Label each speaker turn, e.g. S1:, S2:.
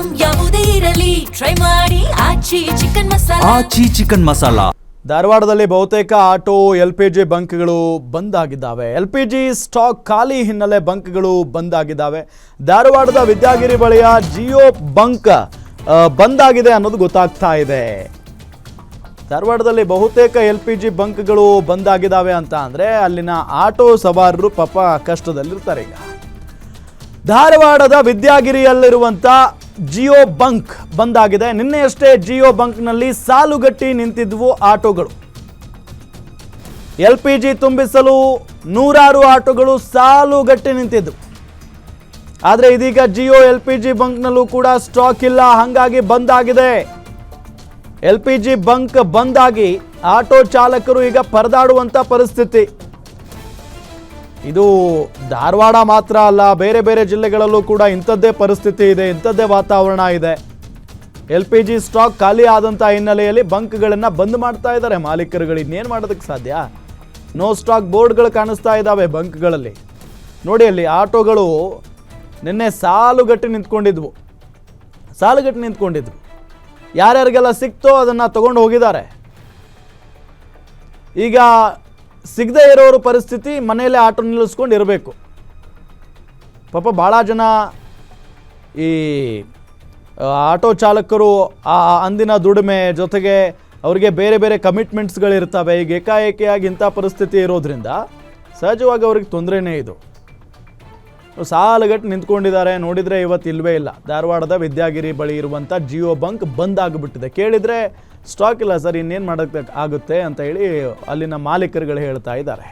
S1: Item ಯಾವುದೇ ಇರಲಿ try ಮಾಡಿ ಆಚಿ ಚಿಕನ್ ಮಸಾಲಾ.
S2: ಧಾರವಾಡದಲ್ಲಿ ಬಹುತೇಕ ಆಟೋ LPG ಬಂಕ್ಗಳು ಬಂದ್ ಆಗಿದ್ದಾವೆ. LPG ಸ್ಟಾಕ್ ಖಾಲಿ ಹಿನ್ನೆಲೆ ಬಂಕ್ಗಳು ಬಂದ್ ಆಗಿದ್ದಾವೆ. ಧಾರವಾಡದ ವಿದ್ಯಾಗಿರಿ ಬಳಿಯ ಜಿಯೋ ಬಂಕ್ ಬಂದ್ ಆಗಿದೆ ಅನ್ನೋದು ಗೊತ್ತಾಗ್ತಾ ಇದೆ. ಧಾರವಾಡದಲ್ಲಿ ಬಹುತೇಕ LPG ಬಂಕ್ಗಳು ಬಂದ್ ಆಗಿದ್ದಾವೆ ಅಂತ ಅಂದ್ರೆ ಅಲ್ಲಿನ ಆಟೋ ಸವಾರರು ಪಾಪ ಕಷ್ಟದಲ್ಲಿರ್ತಾರೆ. ಈಗ ಧಾರವಾಡದ ವಿದ್ಯಾಗಿರಿಯಲ್ಲಿರುವಂತ ಜಿಯೋ ಬಂಕ್ ಬಂದ್ ಆಗಿದೆ. ನಿನ್ನೆಯಷ್ಟೇ ಜಿಯೋ ಬಂಕ್ನಲ್ಲಿ ಸಾಲುಗಟ್ಟಿ ನಿಂತಿದ್ವು ಆಟೋಗಳು. LPG ತುಂಬಿಸಲು ನೂರಾರು ಆಟೋಗಳು ಸಾಲುಗಟ್ಟಿ ನಿಂತಿದ್ವು. ಆದರೆ ಇದೀಗ ಜಿಯೋ LPG ಬಂಕ್ನಲ್ಲೂ ಕೂಡ ಸ್ಟಾಕ್ ಇಲ್ಲ, ಹಾಗಾಗಿ ಬಂದ್ ಆಗಿದೆ. LPG ಬಂಕ್ ಬಂದ್ ಆಗಿ ಆಟೋ ಚಾಲಕರು ಈಗ ಪರದಾಡುವಂತ ಪರಿಸ್ಥಿತಿ. ಇದು ಧಾರವಾಡ ಮಾತ್ರ ಅಲ್ಲ, ಬೇರೆ ಬೇರೆ ಜಿಲ್ಲೆಗಳಲ್ಲೂ ಕೂಡ ಇಂಥದ್ದೇ ಪರಿಸ್ಥಿತಿ ಇದೆ, ಇಂಥದ್ದೇ ವಾತಾವರಣ ಇದೆ. LPG ಸ್ಟಾಕ್ ಖಾಲಿ ಆದಂಥ ಹಿನ್ನೆಲೆಯಲ್ಲಿ ಬಂಕ್ಗಳನ್ನು ಬಂದ್ ಮಾಡ್ತಾ ಇದ್ದಾರೆ ಮಾಲೀಕರುಗಳು. ಇನ್ನೇನು ಮಾಡೋದಕ್ಕೆ ಸಾಧ್ಯ? ನೋ ಸ್ಟಾಕ್ ಬೋರ್ಡ್ಗಳು ಕಾಣಿಸ್ತಾ ಇದ್ದಾವೆ ಬಂಕ್ಗಳಲ್ಲಿ. ನೋಡಿ, ಅಲ್ಲಿ ಆಟೋಗಳು ನಿನ್ನೆ ಸಾಲುಗಟ್ಟಿ ನಿಂತ್ಕೊಂಡಿದ್ವು. ಯಾರ್ಯಾರಿಗೆಲ್ಲ ಸಿಕ್ತೋ ಅದನ್ನು ತಗೊಂಡು ಹೋಗಿದ್ದಾರೆ. ಈಗ ಸಿಗದೇ ಇರೋರ ಪರಿಸ್ಥಿತಿ ಮನೆಯಲ್ಲೇ ಆಟೋ ನಿಲ್ಲಿಸ್ಕೊಂಡು ಇರಬೇಕು. ಪಾಪ ಭಾಳ ಜನ ಈ ಆಟೋ ಚಾಲಕರು ಅಂದಿನ ದುಡಿಮೆ ಜೊತೆಗೆ ಅವರಿಗೆ ಬೇರೆ ಬೇರೆ ಕಮಿಟ್ಮೆಂಟ್ಸ್ಗಳಿರ್ತವೆ. ಈಗ ಏಕಾಏಕಿಯಾಗಿ ಇಂಥ ಪರಿಸ್ಥಿತಿ ಇರೋದ್ರಿಂದ ಸಹಜವಾಗಿ ಅವ್ರಿಗೆ ತೊಂದರೆನೇ ಇದು. ಸಾಲುಗಟ್ಟು ನಿಂತ್ಕೊಂಡಿದ್ದಾರೆ. ನೋಡಿದರೆ ಇವತ್ತು ಇಲ್ಲವೇ ಇಲ್ಲ. ಧಾರವಾಡದ ವಿದ್ಯಾಗಿರಿ ಬಳಿ ಇರುವಂಥ ಜಿಯೋ ಬಂಕ್ ಬಂದ್ ಆಗಿಬಿಟ್ಟಿದೆ. ಕೇಳಿದರೆ ಸ್ಟಾಕ್ ಇಲ್ಲ ಸರ್, ಇನ್ನೇನು ಮಾಡೋಕ್ಕೆ ಆಗುತ್ತೆ ಅಂತ ಹೇಳಿ ಅಲ್ಲಿನ ಮಾಲೀಕರುಗಳು ಹೇಳ್ತಾ ಇದ್ದಾರೆ.